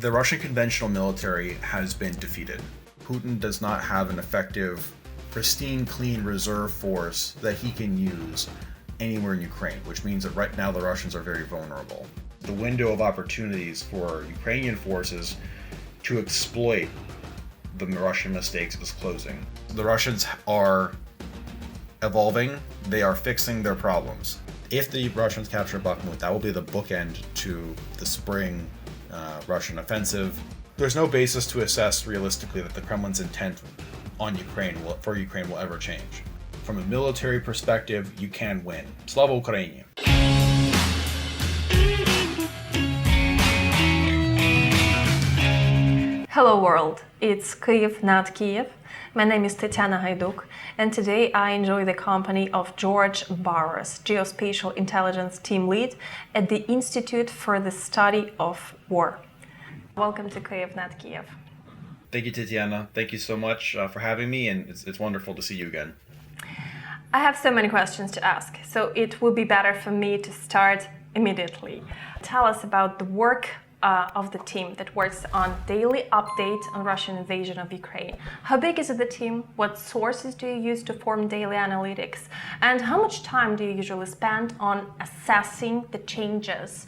The Russian conventional military has been defeated. Putin does not have an effective, pristine, clean reserve force that he can use anywhere in Ukraine, which means that right now the Russians are very vulnerable. The window of opportunities for Ukrainian forces to exploit the Russian mistakes is closing. The Russians are evolving, they are fixing their problems. If the Russians capture Bakhmut, that will be the bookend to the spring Russian offensive. There's no basis to assess realistically that the Kremlin's intent on Ukraine will ever change. From a military perspective, you can win. Slava Ukraini! Hello world, it's KYIV Not Kiev. My name is Tatiana Gaiduk, and today I enjoy the company of George Barros, Geospatial Intelligence Team Lead at the Institute for the Study of War. Welcome to KYIV Not Kiev. Thank you, Tatiana. Thank you so much for having me, and it's wonderful to see you again. I have so many questions to ask, so it would be better for me to start immediately. Tell us about the work of the team that works on daily update on Russian invasion of Ukraine. How big is the team? What sources do you use to form daily analytics? And how much time do you usually spend on assessing the changes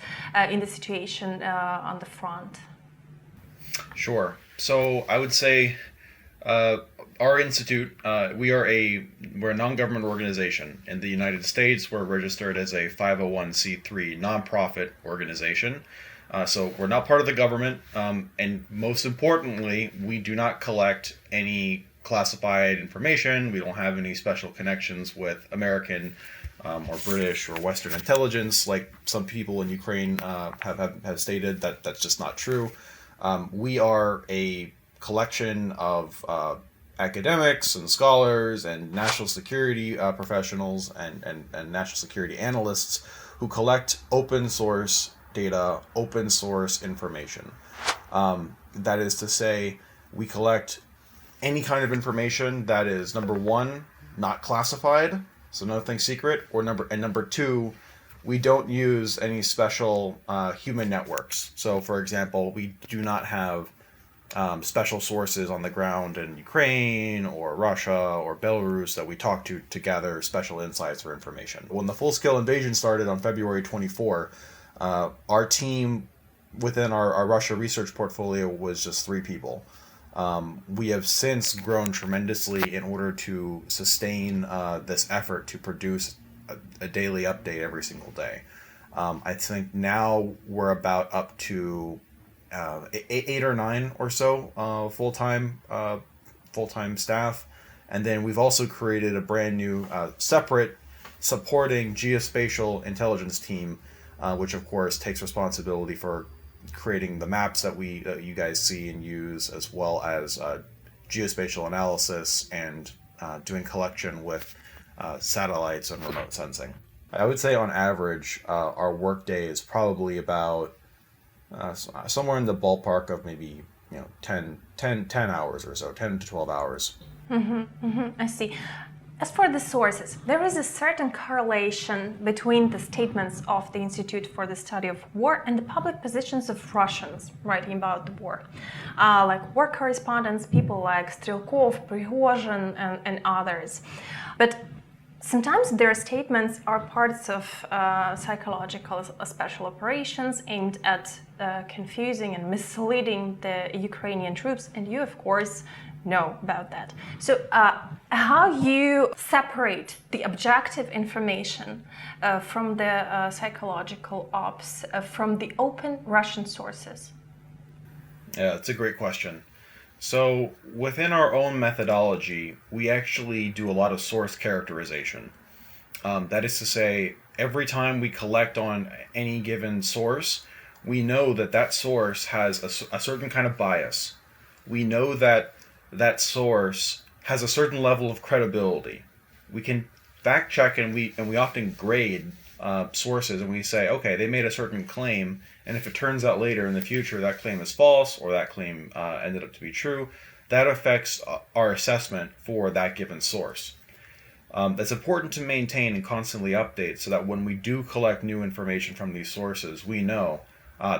in the situation on the front? Sure. So I would say our institute, we're a non-government organization. In the United States, we're registered as a 501c3 nonprofit organization. So we're not part of the government, and most importantly, we do not collect any classified information. We don't have any special connections with American or British or Western intelligence, like some people in Ukraine have stated. That's just not true. We are a collection of academics and scholars and national security professionals and national security analysts who collect open source data, open source information. That is to say, we collect any kind of information that is, number one, not classified, so nothing secret, or number two, we don't use any special human networks. So, for example, we do not have special sources on the ground in Ukraine or Russia or Belarus that we talk to gather special insights or information. When the full-scale invasion started on February 24, our team within our Russia research portfolio was just 3 people. We have since grown tremendously in order to sustain this effort to produce a daily update every single day. I think now we're about up to 8 or 9 or so full-time staff, and then we've also created a brand new separate supporting geospatial intelligence team, which of course takes responsibility for creating the maps that you guys see and use, as well as geospatial analysis and doing collection with satellites and remote sensing. I would say on average, our workday is probably about somewhere in the ballpark of maybe 10 hours or so, 10 to 12 hours. I see. As for the sources, there is a certain correlation between the statements of the Institute for the Study of War and the public positions of Russians writing about the war. Like war correspondents, people like Strelkov, Prigozhin, and others. But sometimes their statements are parts of psychological special operations aimed at confusing and misleading the Ukrainian troops, and you, of course, know about that. So how you separate the objective information from the psychological ops from the open Russian sources? Yeah, that's a great question. So within our own methodology, we actually do a lot of source characterization. That is to say, every time we collect on any given source, we know that source has a certain kind of bias. We know that source has a certain level of credibility. We can fact check and we often grade sources, and we say, okay, they made a certain claim, and if it turns out later in the future that claim is false or that claim ended up to be true, that affects our assessment for that given source. It's important to maintain and constantly update so that when we do collect new information from these sources, we know,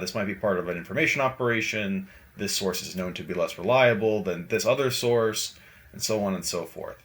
This might be part of an information operation. This source is known to be less reliable than this other source, and so on and so forth.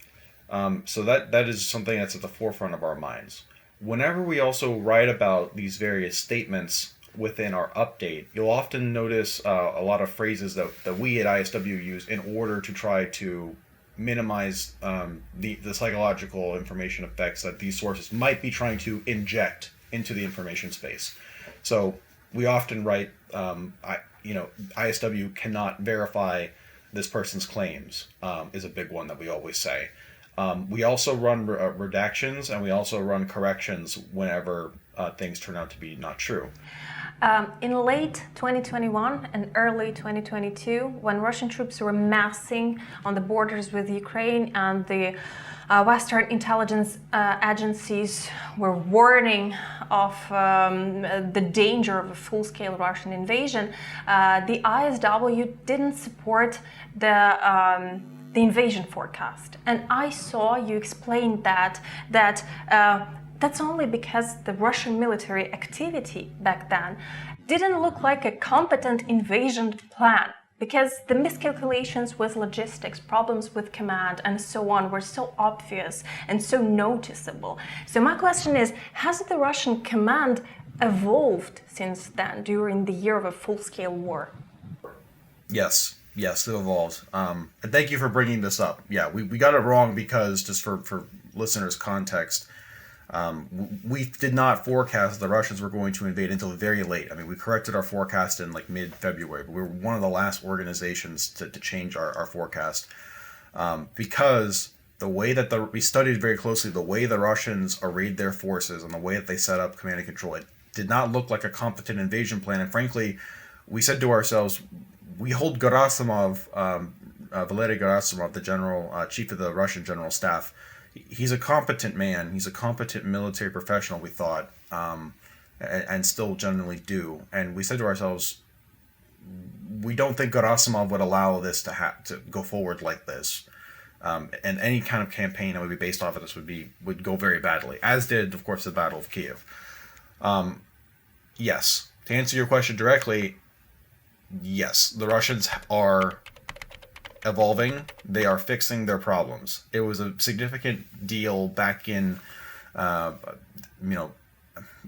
So that is something that's at the forefront of our minds. Whenever we also write about these various statements within our update, you'll often notice a lot of phrases that we at ISW use in order to try to minimize the psychological information effects that these sources might be trying to inject into the information space. So we often write, ISW cannot verify this person's claims, is a big one that we always say. We also run redactions, and we also run corrections whenever things turn out to be not true. In late 2021 and early 2022, when Russian troops were massing on the borders with Ukraine and the Western intelligence agencies were warning of the danger of a full-scale Russian invasion, the ISW didn't support the invasion forecast. And I saw you explain that that's only because the Russian military activity back then didn't look like a competent invasion plan, because the miscalculations with logistics, problems with command, and so on were so obvious and so noticeable. So my question is, has the Russian command evolved since then, during the year of a full-scale war? Yes, it evolved. And thank you for bringing this up. Yeah, we got it wrong because, just for listeners' context, we did not forecast the Russians were going to invade until very late. I mean, we corrected our forecast in like mid-February, but we were one of the last organizations to change our forecast because the way that we studied very closely the way the Russians arrayed their forces and the way that they set up command and control. It did not look like a competent invasion plan, and frankly, we said to ourselves, we hold Gerasimov, Valery Gerasimov, the general chief of the Russian general staff. He's a competent man. He's a competent military professional, we thought, and still generally do. And we said to ourselves, we don't think Gerasimov would allow this to go forward like this. And any kind of campaign that would be based off of this would go very badly, as did, of course, the Battle of Kiev. Yes, to answer your question directly, yes, the Russians are evolving. They are fixing their problems. It was a significant deal back in,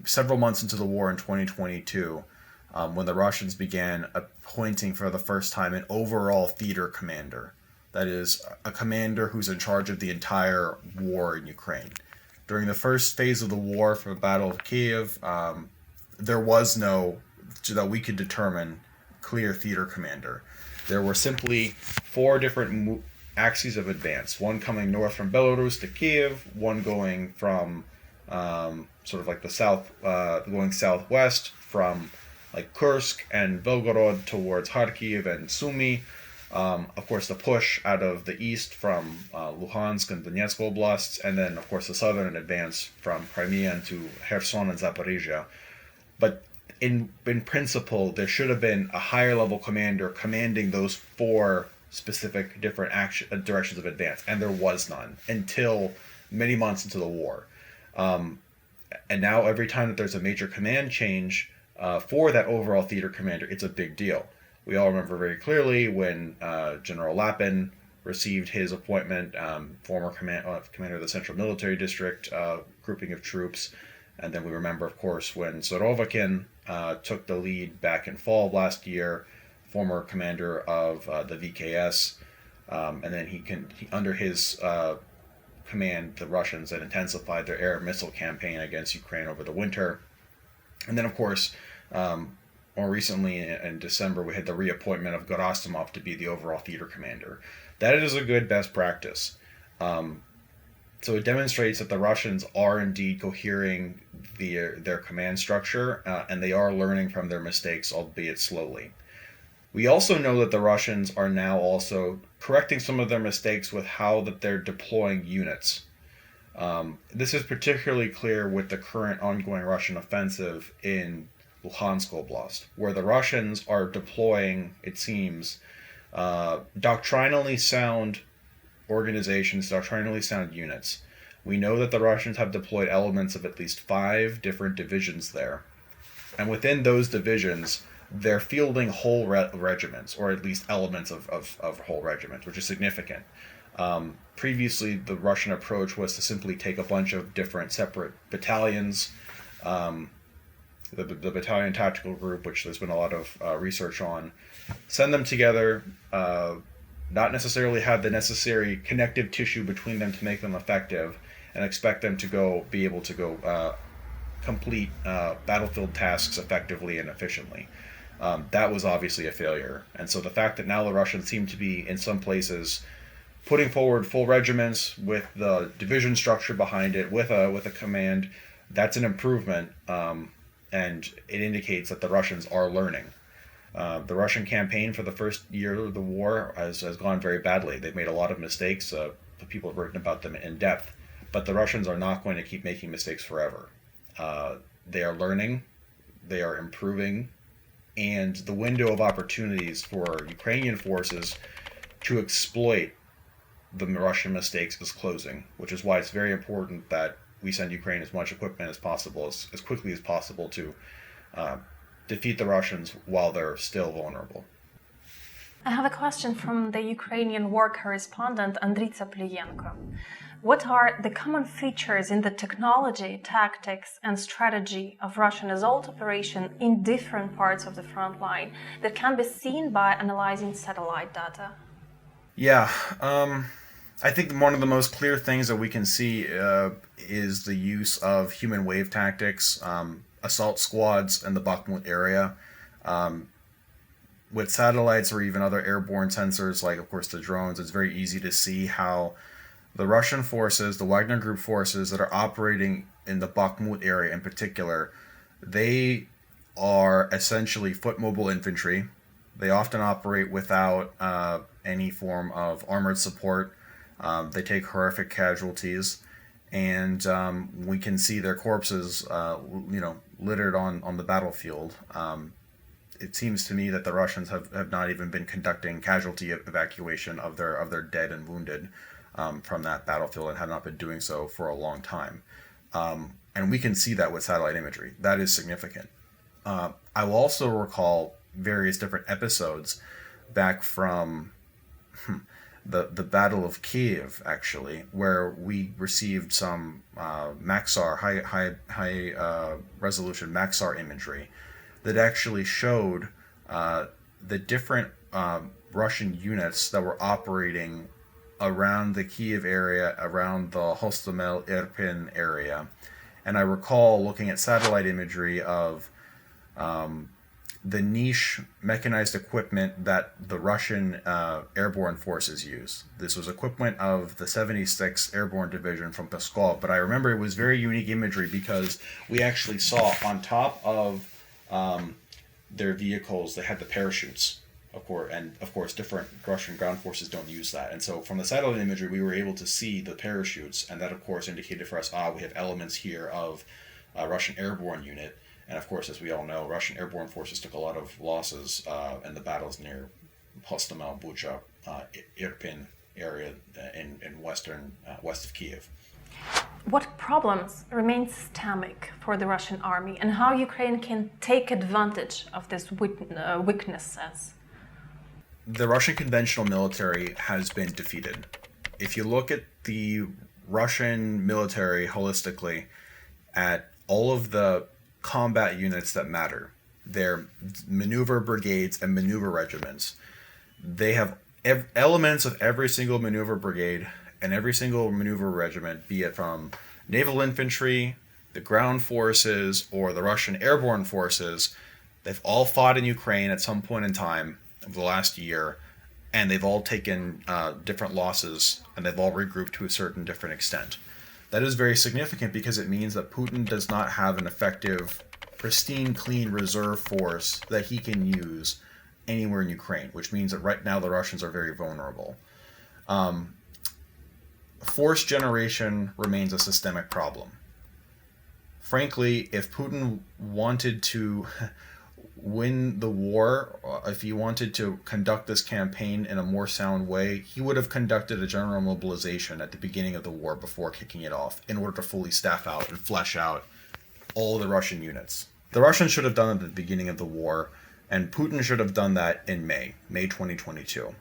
several months into the war in 2022, when the Russians began appointing for the first time an overall theater commander. That is, a commander who's in charge of the entire war in Ukraine. During the first phase of the war for the Battle of Kiev, there was no, so that we could determine, clear theater commander. There were simply 4 different axes of advance. One coming north from Belarus to Kiev, one going from sort of like the south, going southwest from like Kursk and Belgorod towards Kharkiv and Sumy. Of course, the push out of the east from Luhansk and Donetsk oblasts, and then, of course, the southern advance from Crimea to Kherson and Zaporizhia. But in principle, there should have been a higher level commander commanding those 4 specific different directions of advance, and there was none until many months into the war. And now every time that there's a major command change for that overall theater commander, it's a big deal. We all remember very clearly when General Lapin received his appointment, former commander of the Central Military District grouping of troops. And then we remember, of course, when Sorovakin took the lead back in fall of last year, former commander of the VKS. And then he under his command, the Russians had intensified their air missile campaign against Ukraine over the winter. And then, of course, more recently in December, we had the reappointment of Gerasimov to be the overall theater commander. That is a good best practice. So it demonstrates that the Russians are indeed cohering their command structure, and they are learning from their mistakes, albeit slowly. We also know that the Russians are now also correcting some of their mistakes with how that they're deploying units. This is particularly clear with the current ongoing Russian offensive in Luhansk Oblast, where the Russians are deploying, it seems, doctrinally sound organizations, doctrinally sound units. We know that the Russians have deployed elements of at least 5 different divisions there. And within those divisions, they're fielding whole regiments, or at least elements of whole regiments, which is significant. Previously, the Russian approach was to simply take a bunch of different separate battalions, the battalion tactical group, which there's been a lot of research on, send them together, not necessarily have the necessary connective tissue between them to make them effective, and expect them to be able to go complete battlefield tasks effectively and efficiently. That was obviously a failure. And so the fact that now the Russians seem to be, in some places, putting forward full regiments with the division structure behind it, with a command, that's an improvement, and it indicates that the Russians are learning. The Russian campaign for the first year of the war has gone very badly. They've made a lot of mistakes. People have written about them in depth. But the Russians are not going to keep making mistakes forever. They are learning, they are improving, and the window of opportunities for Ukrainian forces to exploit the Russian mistakes is closing, which is why it's very important that we send Ukraine as much equipment as possible, as quickly as possible, to defeat the Russians while they're still vulnerable. I have a question from the Ukrainian war correspondent Andriy Tsaplyenko. What are the common features in the technology, tactics, and strategy of Russian assault operation in different parts of the front line that can be seen by analyzing satellite data? Yeah, I think one of the most clear things that we can see is the use of human wave tactics, assault squads in the Bakhmut area. With satellites or even other airborne sensors, like, of course, the drones, it's very easy to see how the Russian forces, the Wagner Group forces that are operating in the Bakhmut area in particular, they are essentially foot mobile infantry. They often operate without any form of armored support. They take horrific casualties, and we can see their corpses, littered on the battlefield. It seems to me that the Russians have not even been conducting casualty evacuation of their dead and wounded from that battlefield, and have not been doing so for a long time. And we can see that with satellite imagery. That is significant. I will also recall various different episodes back from the Battle of Kiev, actually, where we received some Maxar, high resolution Maxar imagery that actually showed the different Russian units that were operating around the Kiev area, around the Hostomel Irpin area. And I recall looking at satellite imagery of the niche mechanized equipment that the Russian airborne forces use. This was equipment of the 76th Airborne Division from Pskov, but I remember it was very unique imagery because we actually saw on top of their vehicles, they had the parachutes, of course, different Russian ground forces don't use that. And so from the satellite imagery, we were able to see the parachutes, and that, of course, indicated for us, we have elements here of a Russian airborne unit. And of course, as we all know, Russian airborne forces took a lot of losses in the battles near Hostomel, Bucha, Irpin area in west of Kiev. What problems remain systemic for the Russian army, and how Ukraine can take advantage of these weaknesses? The Russian conventional military has been defeated. If you look at the Russian military holistically, at all of the combat units that matter, their maneuver brigades and maneuver regiments, they have elements of every single maneuver brigade and every single maneuver regiment, be it from naval infantry, the ground forces, or the Russian airborne forces. They've all fought in Ukraine at some point in time of the last year, and they've all taken different losses, and they've all regrouped to a certain different extent. That is very significant because it means that Putin does not have an effective, pristine, clean reserve force that he can use anywhere in Ukraine, which means that right now the Russians are very vulnerable. Force generation remains a systemic problem. Frankly, if Putin wanted to win the war, if he wanted to conduct this campaign in a more sound way, he would have conducted a general mobilization at the beginning of the war before kicking it off in order to fully staff out and flesh out all the Russian units. The Russians should have done it at the beginning of the war, and Putin should have done that in May 2022.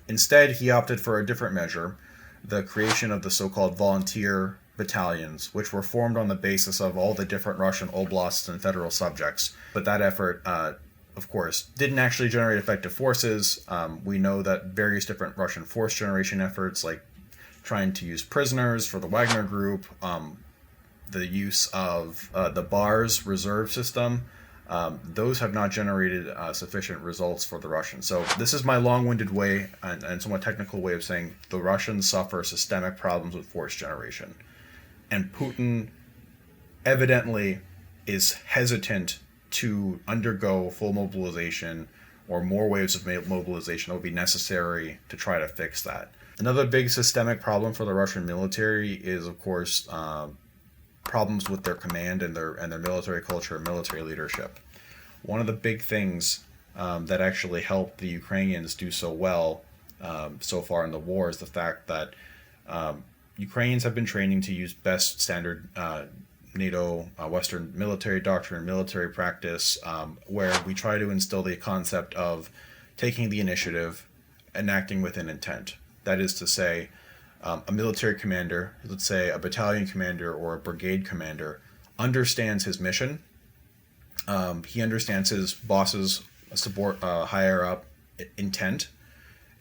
Instead, he opted for a different measure, the creation of the so-called volunteer battalions, which were formed on the basis of all the different Russian oblasts and federal subjects. But that effort, of course, didn't actually generate effective forces. We know that various different Russian force generation efforts, like trying to use prisoners for the Wagner group, the use of the BARS reserve system, those have not generated sufficient results for the Russians. So this is my long-winded way and somewhat technical way of saying the Russians suffer systemic problems with force generation. And Putin evidently is hesitant to undergo full mobilization or more waves of mobilization that would be necessary to try to fix that. Another big systemic problem for the Russian military is, of course, problems with their command and their military culture and military leadership. One of the big things that actually helped the Ukrainians do so well so far in the war is the fact that Ukrainians have been training to use best standard NATO Western military doctrine, military practice, where we try to instill the concept of taking the initiative and acting with an intent. That is to say, a military commander, let's say a battalion commander or a brigade commander, understands his mission. He understands his boss's higher up intent,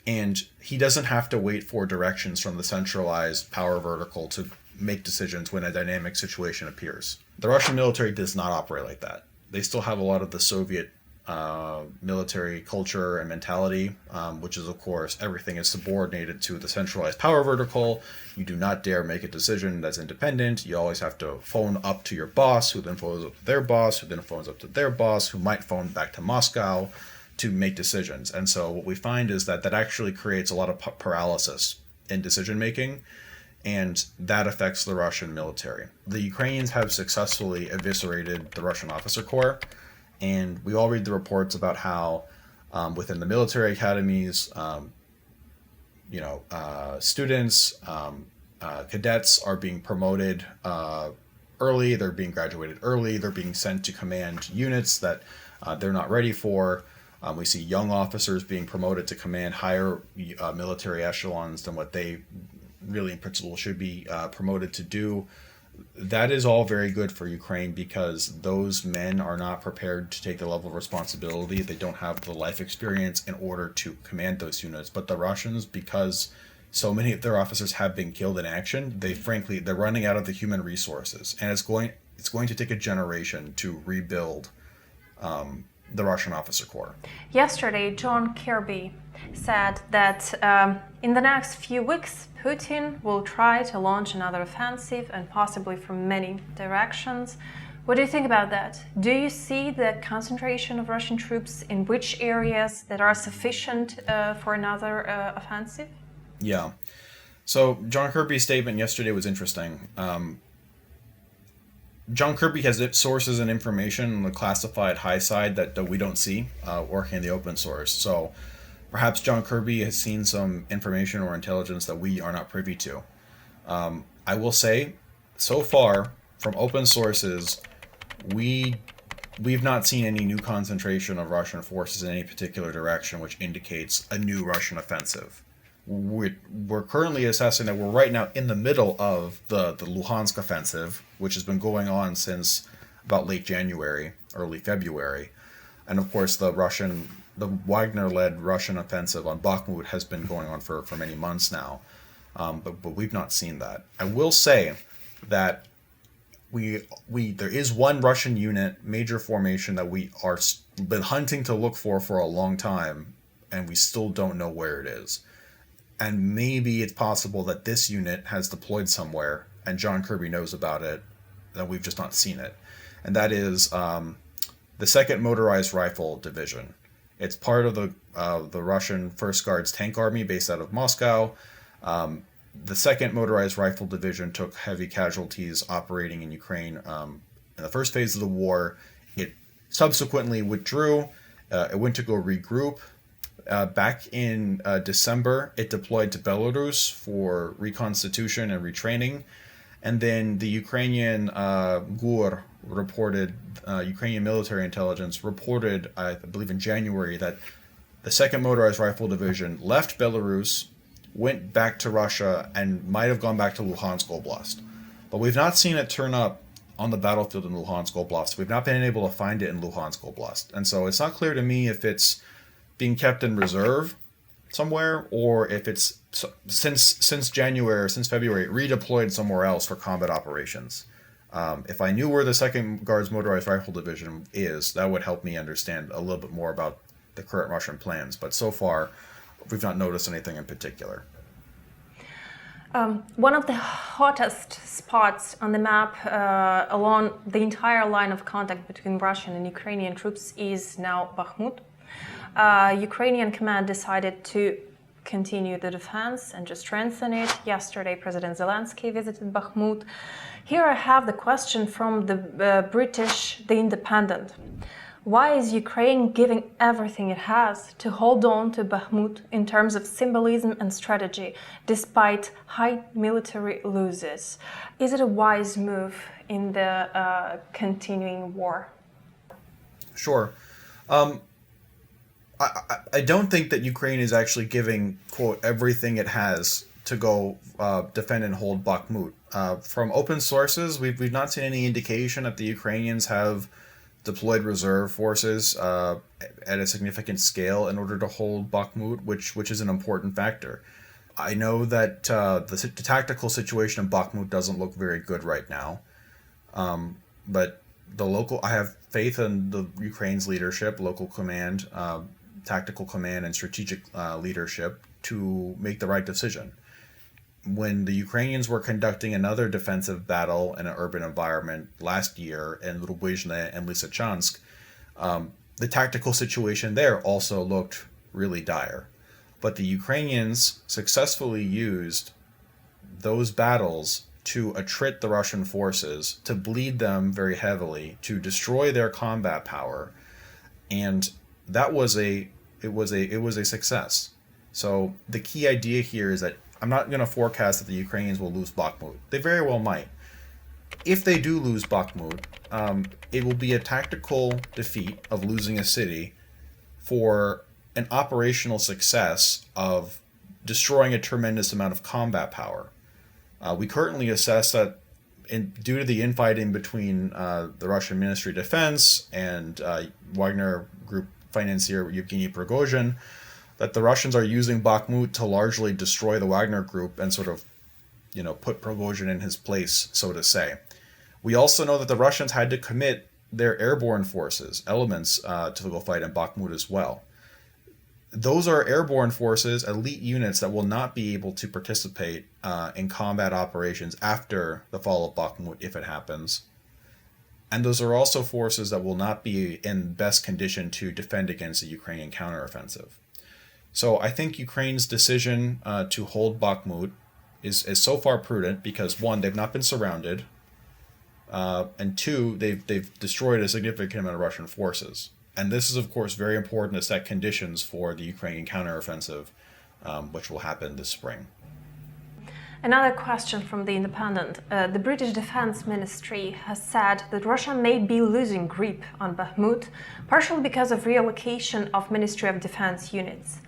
and he doesn't have to wait for directions from the centralized power vertical to make decisions when a dynamic situation appears. The Russian military does not operate like that. They still have a lot of the Soviet military culture and mentality, which is, of course, everything is subordinated to the centralized power vertical. You do not dare make a decision that's independent. You always have to phone up to your boss, who then phones up to their boss, who then phones up to their boss, who might phone back to Moscow to make decisions. And so what we find is that actually creates a lot of paralysis in decision making, and that affects the Russian military. The Ukrainians have successfully eviscerated the Russian officer corps. And we all read the reports about how within the military academies, students, cadets are being promoted early. They're being graduated early. They're being sent to command units that they're not ready for. We see young officers being promoted to command higher military echelons than what they really in principle should be promoted to do. That is all very good for Ukraine because those men are not prepared to take the level of responsibility. They don't have the life experience in order to command those units. But the Russians, because so many of their officers have been killed in action, they're running out of the human resources, and it's going to take a generation to rebuild the Russian officer corps. Yesterday, John Kirby said that in the next few weeks, Putin will try to launch another offensive and possibly from many directions. What do you think about that? Do you see the concentration of Russian troops in which areas that are sufficient for another offensive? Yeah. So John Kirby's statement yesterday was interesting. John Kirby has sources and information on the classified high side that we don't see working in the open source. So perhaps John Kirby has seen some information or intelligence that we are not privy to. I will say, so far, from open sources, we've not seen any new concentration of Russian forces in any particular direction, which indicates a new Russian offensive. We're currently assessing that we're right now in the middle of the Luhansk offensive, which has been going on since about late January, early February. And of course, the Wagner-led Russian offensive on Bakhmut has been going on for many months now. But we've not seen that. I will say that there is one Russian unit, major formation, that we are been hunting to look for a long time, and we still don't know where it is. And maybe it's possible that this unit has deployed somewhere, and John Kirby knows about it, and we've just not seen it. And that is the 2nd Motorized Rifle Division. It's part of the Russian First Guards Tank Army based out of Moscow. The 2nd Motorized Rifle Division took heavy casualties operating in Ukraine in the first phase of the war. It subsequently withdrew. It went to go regroup. Back in December, it deployed to Belarus for reconstitution and retraining. And then the Ukrainian GUR reported, Ukrainian military intelligence reported, I believe in January, that the 2nd Motorized Rifle Division left Belarus, went back to Russia, and might have gone back to Luhansk Oblast. But we've not seen it turn up on the battlefield in Luhansk Oblast. We've not been able to find it in Luhansk Oblast. And so it's not clear to me if it's being kept in reserve somewhere, or if it's since January or since February redeployed somewhere else for combat operations. If I knew where the 2nd Guards Motorized Rifle Division is, that would help me understand a little bit more about the current Russian plans. But so far, we've not noticed anything in particular. One of the hottest spots on the map along the entire line of contact between Russian and Ukrainian troops is now Bakhmut. Ukrainian command decided to continue the defense and to strengthen it. Yesterday, President Zelensky visited Bakhmut. Here I have the question from the British The Independent. Why is Ukraine giving everything it has to hold on to Bakhmut in terms of symbolism and strategy, despite high military losses? Is it a wise move in the continuing war? Sure. I don't think that Ukraine is actually giving, quote, everything it has to go defend and hold Bakhmut. From open sources, we've not seen any indication that the Ukrainians have deployed reserve forces at a significant scale in order to hold Bakhmut, which is an important factor. I know that the tactical situation in Bakhmut doesn't look very good right now, but I have faith in the Ukraine's leadership, local command, tactical command, and strategic leadership to make the right decision. When the Ukrainians were conducting another defensive battle in an urban environment last year in Lubizhne and Lysychansk, the tactical situation there also looked really dire. But the Ukrainians successfully used those battles to attrit the Russian forces, to bleed them very heavily, to destroy their combat power, and that was a success. So the key idea here is that I'm not going to forecast that the Ukrainians will lose Bakhmut. They very well might. If they do lose Bakhmut, it will be a tactical defeat of losing a city for an operational success of destroying a tremendous amount of combat power. We currently assess that due to the infighting between the Russian Ministry of Defense and Wagner Group financier Yevgeny Prigozhin, that the Russians are using Bakhmut to largely destroy the Wagner Group and sort of, put Prigozhin in his place, so to say. We also know that the Russians had to commit their airborne forces, elements, to go fight in Bakhmut as well. Those are airborne forces, elite units that will not be able to participate in combat operations after the fall of Bakhmut, if it happens. And those are also forces that will not be in best condition to defend against the Ukrainian counteroffensive. So I think Ukraine's decision to hold Bakhmut is so far prudent because, one, they've not been surrounded, and two, they've destroyed a significant amount of Russian forces. And this is, of course, very important to set conditions for the Ukrainian counteroffensive, which will happen this spring. Another question from The Independent. The British Defense Ministry has said that Russia may be losing grip on Bakhmut, partially because of reallocation of Ministry of Defense units.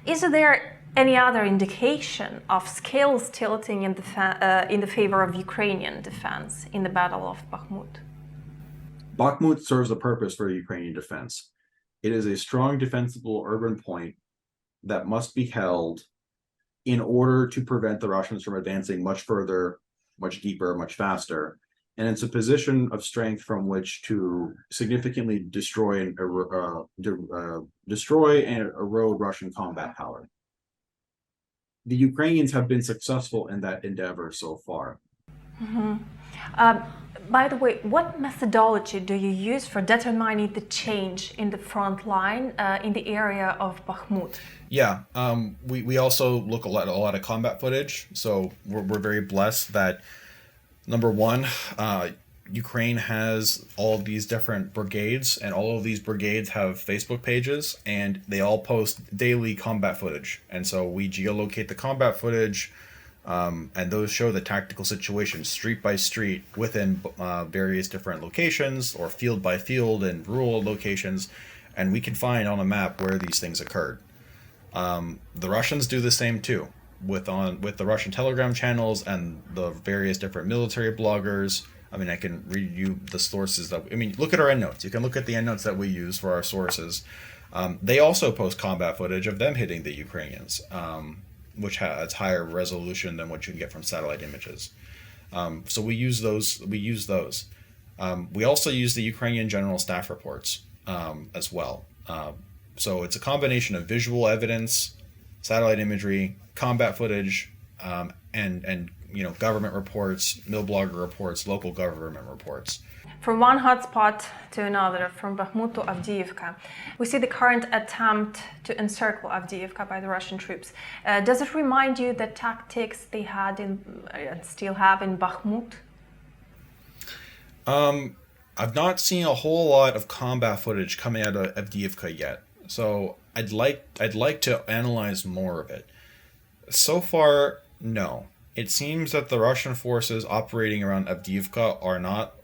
Is there any other indication of scales tilting in the favor of Ukrainian defense in the Battle of Bakhmut? Bakhmut serves a purpose for Ukrainian defense. It is a strong defensible urban point that must be held in order to prevent the Russians from advancing much further, much deeper, much faster. And it's a position of strength from which to significantly destroy and erode Russian combat power. The Ukrainians have been successful in that endeavor so far. Mm-hmm. By the way, what methodology do you use for determining the change in the front line in the area of Bakhmut? Yeah, we also look a lot of combat footage. So we're very blessed that, number one, Ukraine has all of these different brigades, and all of these brigades have Facebook pages, and they all post daily combat footage. And so we geolocate the combat footage. And those show the tactical situation street by street within various different locations, or field by field and rural locations, and we can find on a map where these things occurred. The Russians do the same too, with the Russian Telegram channels and the various different military bloggers. I mean, I can read you the sources look at our endnotes. You can look at the endnotes that we use for our sources. They also post combat footage of them hitting the Ukrainians, which has higher resolution than what you can get from satellite images. So we use those. We also use the Ukrainian General Staff reports as well. So it's a combination of visual evidence, satellite imagery, combat footage, and government reports, Milblogger reports, local government reports. From one hotspot to another, from Bakhmut to Avdiivka, we see the current attempt to encircle Avdiivka by the Russian troops. Does it remind you the tactics they had and still have in Bakhmut? I've not seen a whole lot of combat footage coming out of Avdiivka yet, so I'd like to analyze more of it. So far, no. It seems that the Russian forces operating around Avdiivka are not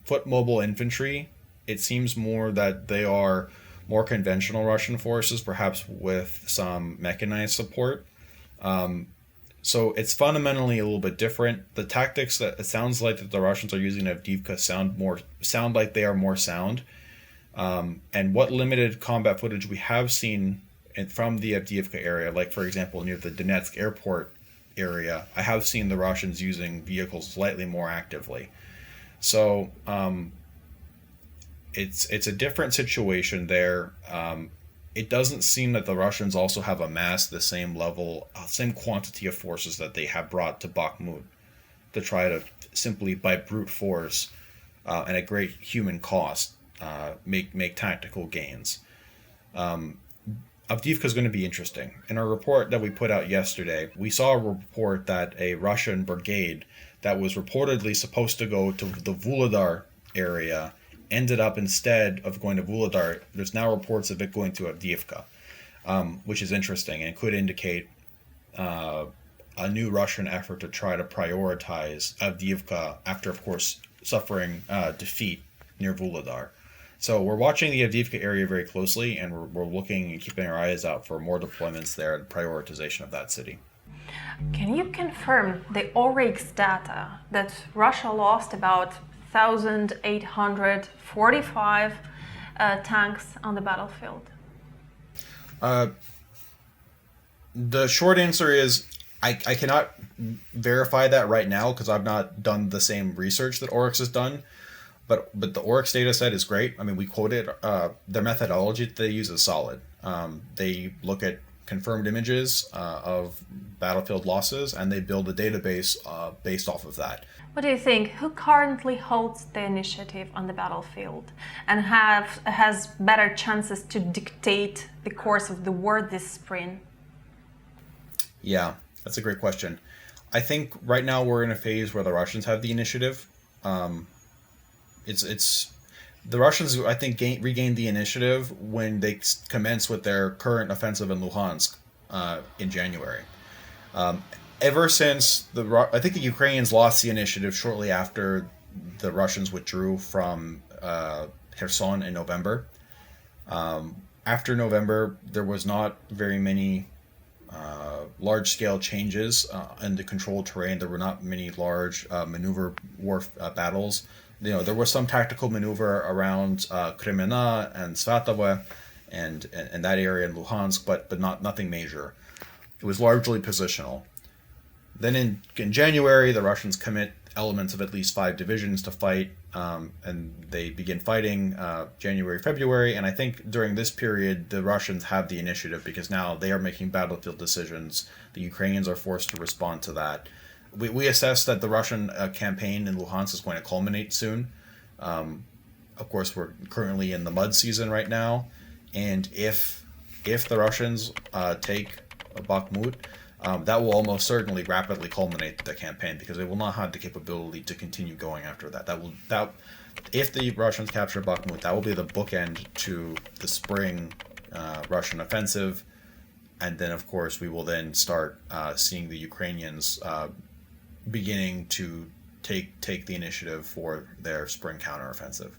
foot mobile infantry. It seems more that they are more conventional Russian forces, perhaps with some mechanized support. So it's fundamentally a little bit different. The tactics that it sounds like that the Russians are using in Avdiivka sound like they are more sound. And what limited combat footage we have seen from the Avdiivka area, like for example near the Donetsk airport area, I have seen the Russians using vehicles slightly more actively. So it's a different situation there. It doesn't seem that the Russians also have amassed the same quantity of forces that they have brought to Bakhmut to try to simply by brute force and at great human cost make tactical gains. Avdiivka is going to be interesting. In our report that we put out yesterday, we saw a report that a Russian brigade that was reportedly supposed to go to the Vuhledar area ended up, instead of going to Vuhledar, there's now reports of it going to Avdiivka, which is interesting and could indicate a new Russian effort to try to prioritize Avdiivka after, of course, suffering defeat near Vuhledar. So we're watching the Avdiivka area very closely, and we're looking and keeping our eyes out for more deployments there and prioritization of that city. Can you confirm the ORIX data that Russia lost about 1,845 tanks on the battlefield? The short answer is I cannot verify that right now because I've not done the same research that ORIX has done. But the ORIX data set is great. I mean, we quoted their methodology that they use is solid. They look at confirmed images of battlefield losses, and they build a database based off of that. What do you think? Who currently holds the initiative on the battlefield and has better chances to dictate the course of the war this spring? Yeah, that's a great question. I think right now we're in a phase where the Russians have the initiative. It's the Russians, I think, regained the initiative when they commenced with their current offensive in Luhansk in January. Ever since I think the Ukrainians lost the initiative shortly after the Russians withdrew from Kherson in November. After November, there was not very many large-scale changes in the controlled terrain. There were not many large maneuver war battles. There was some tactical maneuver around Kremena and Svatove and that area in Luhansk, but nothing major. It was largely positional. Then in January, the Russians commit elements of at least 5 divisions to fight, and they begin fighting January, February, and I think during this period, the Russians have the initiative because now they are making battlefield decisions. The Ukrainians are forced to respond to that. We assess that the Russian campaign in Luhansk is going to culminate soon. Of course, we're currently in the mud season right now, and if the Russians take Bakhmut, that will almost certainly rapidly culminate the campaign because they will not have the capability to continue going after that. If the Russians capture Bakhmut, that will be the bookend to the spring Russian offensive. and then of course we will then start seeing the Ukrainians beginning to take the initiative for their spring counteroffensive.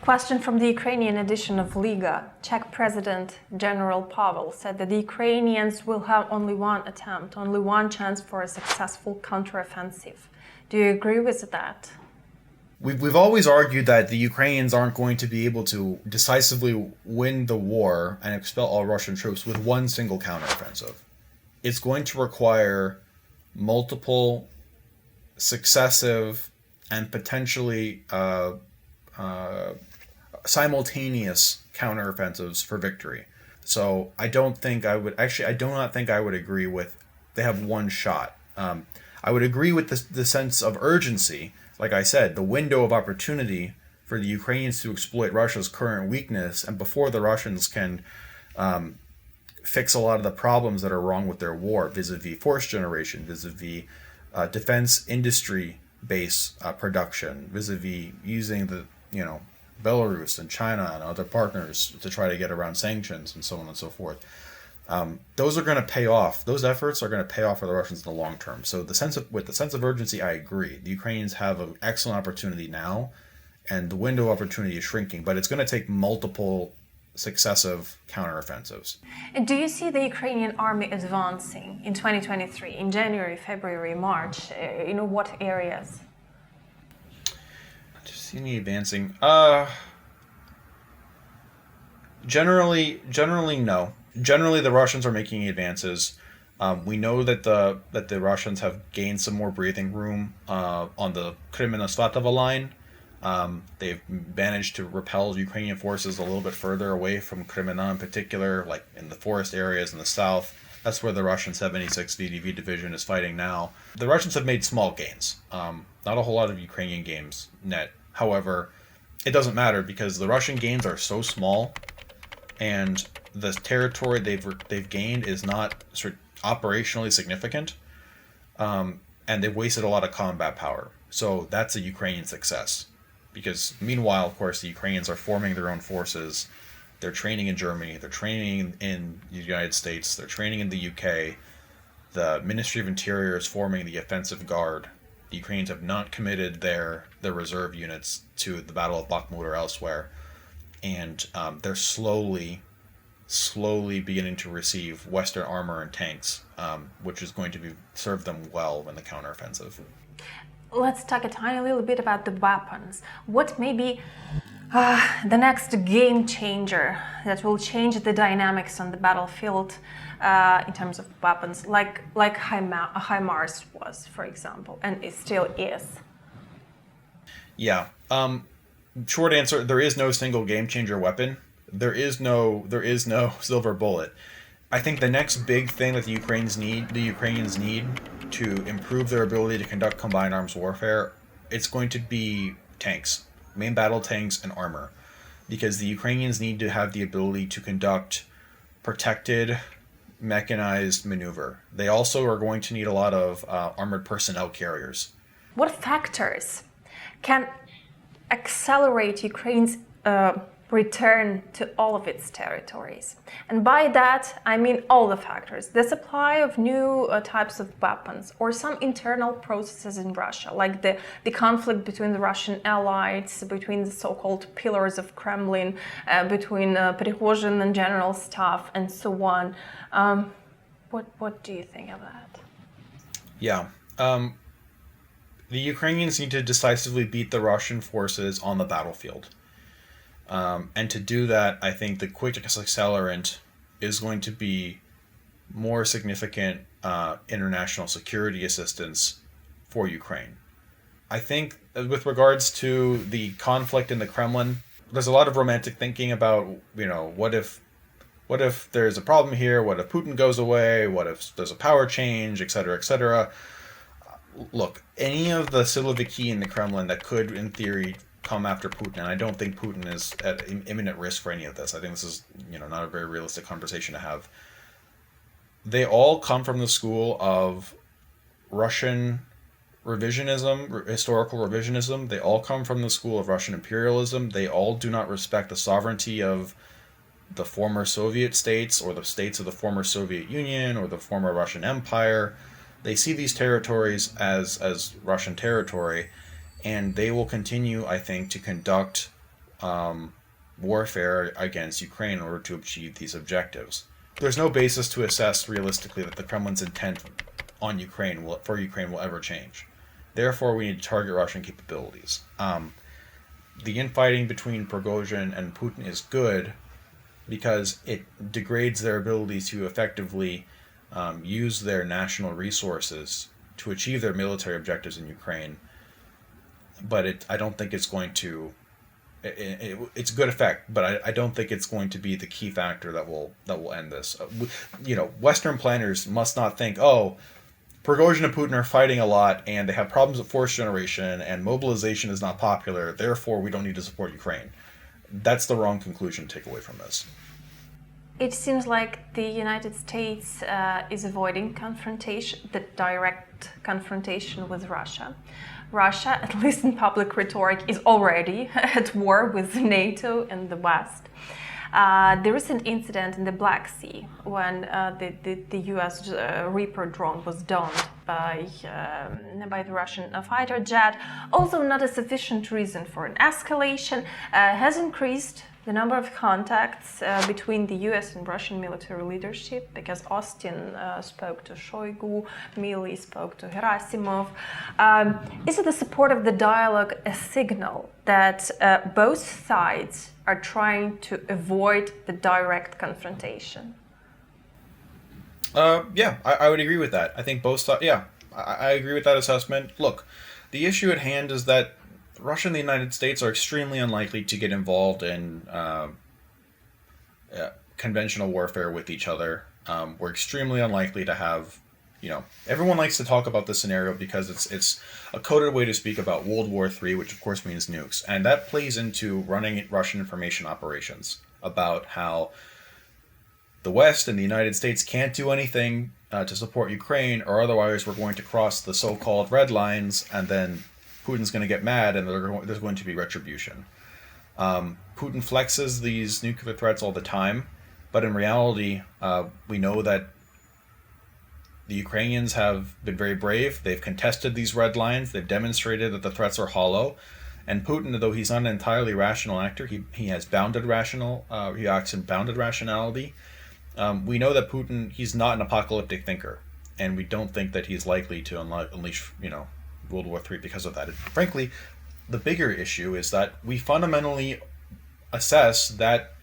Question from the Ukrainian edition of Liga. Czech President General Pavel said that the Ukrainians will have only one attempt, only one chance for a successful counteroffensive. Do you agree with that? We've always argued that the Ukrainians aren't going to be able to decisively win the war and expel all Russian troops with one single counteroffensive. It's going to require multiple, successive, and potentially simultaneous counteroffensives for victory. So I do not think I would agree with they have one shot. I would agree with the sense of urgency. Like I said, the window of opportunity for the Ukrainians to exploit Russia's current weakness, and before the Russians can fix a lot of the problems that are wrong with their war, vis-a-vis force generation, vis-a-vis defense industry base production, vis-a-vis using the Belarus and China and other partners to try to get around sanctions and so on and so forth. Those are going to pay off. Those efforts are going to pay off for the Russians in the long term. So with the sense of urgency, I agree. The Ukrainians have an excellent opportunity now, and the window of opportunity is shrinking, but it's going to take multiple successive counteroffensives. And do you see the Ukrainian army advancing in 2023, in January, February, March? What areas? To see me advancing? Generally, no. Generally, the Russians are making advances. We know that the Russians have gained some more breathing room on the Kremenno-Svatova line. They've managed to repel Ukrainian forces a little bit further away from Kremenna in particular, like in the forest areas in the south. That's where the Russian 76 VDV division is fighting now. The Russians have made small gains. Not a whole lot of Ukrainian gains net. However, it doesn't matter because the Russian gains are so small, and the territory they've gained is not operationally significant, and they've wasted a lot of combat power. So that's a Ukrainian success. Because meanwhile, of course, the Ukrainians are forming their own forces. They're training in Germany. They're training in the United States. They're training in the UK. The Ministry of Interior is forming the offensive guard. The Ukrainians have not committed their reserve units to the Battle of Bakhmut or elsewhere. And they're slowly beginning to receive Western armor and tanks, which is going to serve them well in the counteroffensive. Let's talk a tiny little bit about the weapons. What may be the next game changer that will change the dynamics on the battlefield in terms of weapons, like HIMARS was, for example, and it still is? Yeah. Short answer: there is no single game changer weapon. There is no silver bullet. I think the next big thing that the Ukrainians need to improve their ability to conduct combined arms warfare, it's going to be tanks, main battle tanks and armor, because the Ukrainians need to have the ability to conduct protected, mechanized maneuver. They also are going to need a lot of armored personnel carriers. What factors can accelerate Ukraine's return to all of its territories? And by that, I mean all the factors. The supply of new types of weapons, or some internal processes in Russia, like the conflict between the Russian allies, between the so-called pillars of Kremlin, between Prigozhin and general staff, and so on. What do you think of that? Yeah. The Ukrainians need to decisively beat the Russian forces on the battlefield. And to do that, I think the quickest accelerant is going to be more significant international security assistance for Ukraine. I think with regards to the conflict in the Kremlin, there's a lot of romantic thinking about, what if there's a problem here? What if Putin goes away? What if there's a power change, et cetera, et cetera? Look, any of the Siloviki in the Kremlin that could, in theory, come after Putin, and I don't think Putin is at imminent risk for any of this. I think this is, not a very realistic conversation to have. They all come from the school of Russian revisionism, historical revisionism. They all come from the school of Russian imperialism. They all do not respect the sovereignty of the former Soviet states or the states of the former Soviet Union or the former Russian Empire. They see these territories as Russian territory, and they will continue, I think, to conduct warfare against Ukraine in order to achieve these objectives. There's no basis to assess realistically that the Kremlin's intent on Ukraine will ever change. Therefore, we need to target Russian capabilities. The infighting between Prigozhin and Putin is good because it degrades their ability to effectively use their national resources to achieve their military objectives in Ukraine. But I don't think it's going to. It's a good effect, but I don't think it's going to be the key factor that will end this. Western planners must not think, oh, Prigozhin and Putin are fighting a lot, and they have problems with force generation, and mobilization is not popular. Therefore, we don't need to support Ukraine. That's the wrong conclusion to take away from this. It seems like the United States is avoiding confrontation, the direct confrontation with Russia. Russia, at least in public rhetoric, is already at war with NATO and the West. The recent incident in the Black Sea when the US Reaper drone was downed by the Russian fighter jet, also not a sufficient reason for an escalation, has increased the number of contacts between the US and Russian military leadership, because Austin spoke to Shoigu, Milley spoke to Gerasimov. Is the support of the dialogue a signal that both sides are trying to avoid the direct confrontation? Yeah, I would agree with that. I think both sides, yeah, I agree with that assessment. Look, the issue at hand is that Russia and the United States are extremely unlikely to get involved in conventional warfare with each other. We're extremely unlikely to have, everyone likes to talk about this scenario because it's a coded way to speak about World War III, which of course means nukes. And that plays into running Russian information operations about how the West and the United States can't do anything to support Ukraine, or otherwise we're going to cross the so-called red lines, and then Putin's going to get mad, and there's going to be retribution. Putin flexes these nuclear threats all the time, but in reality, we know that the Ukrainians have been very brave. They've contested these red lines. They've demonstrated that the threats are hollow. And Putin, though he's not an entirely rational actor, he has he acts in bounded rationality. We know that Putin, he's not an apocalyptic thinker, and we don't think that he's likely to unleash, World War III because of that. And frankly, the bigger issue is that we fundamentally assess that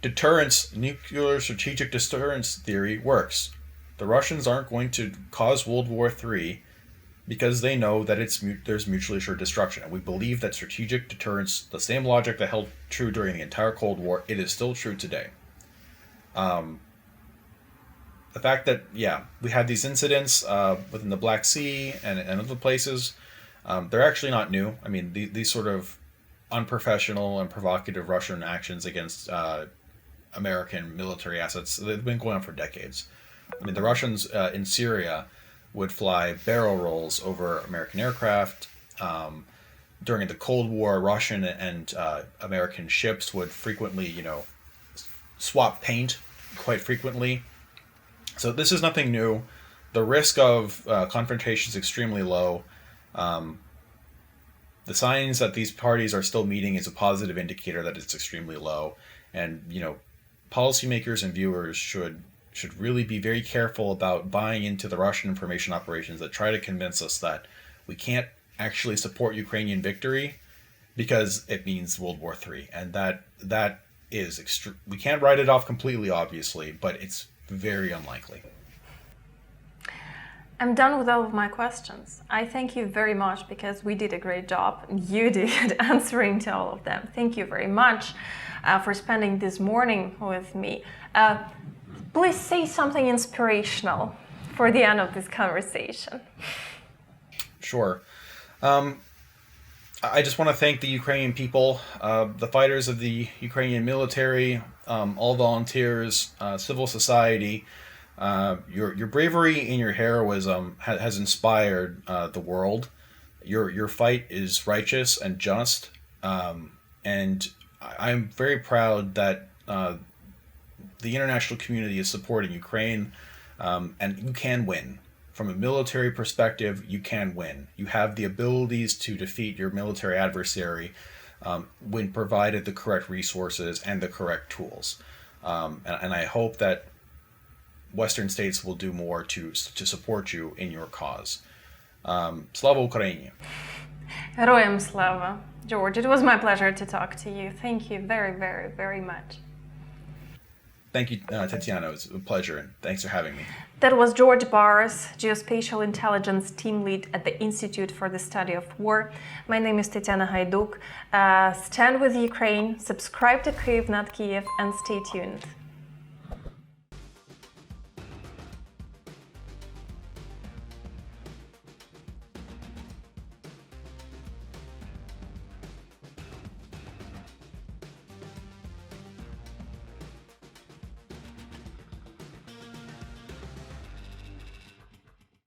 nuclear strategic deterrence theory works. The Russians aren't going to cause World War III because they know that there's mutually assured destruction. And we believe that strategic deterrence, the same logic that held true during the entire Cold War, it is still true today. The fact that, we had these incidents within the Black Sea and other places, they're actually not new. I mean, these sort of unprofessional and provocative Russian actions against American military assets, they've been going on for decades. I mean, the Russians in Syria would fly barrel rolls over American aircraft. During the Cold War, Russian and American ships would frequently, swap paint quite frequently. So this is nothing new. The risk of confrontation is extremely low. The signs that these parties are still meeting is a positive indicator that it's extremely low. And, policymakers and viewers should really be very careful about buying into the Russian information operations that try to convince us that we can't actually support Ukrainian victory because it means World War III. And that is we can't write it off completely, obviously, but it's very unlikely. I'm done with all of my questions. I thank you very much because we did a great job. You did answering to all of them. Thank you very much for spending this morning with me. Please say something inspirational for the end of this conversation. Sure. I just want to thank the Ukrainian people, the fighters of the Ukrainian military, all volunteers, civil society. Your bravery and your heroism has inspired the world. Your fight is righteous and just, and I'm very proud that the international community is supporting Ukraine, and you can win. From a military perspective, you can win. You have the abilities to defeat your military adversary when provided the correct resources and the correct tools. And I hope that Western states will do more to support you in your cause. Slava Ukraini. Героям слава. George, it was my pleasure to talk to you. Thank you very, very, very much. Thank you, Tatiana. It was a pleasure, and thanks for having me. That was George Barros, Geospatial Intelligence Team Lead at the Institute for the Study of War. My name is Tatiana Gaiduk. Stand with Ukraine, subscribe to KYIV Not Kiev, and stay tuned.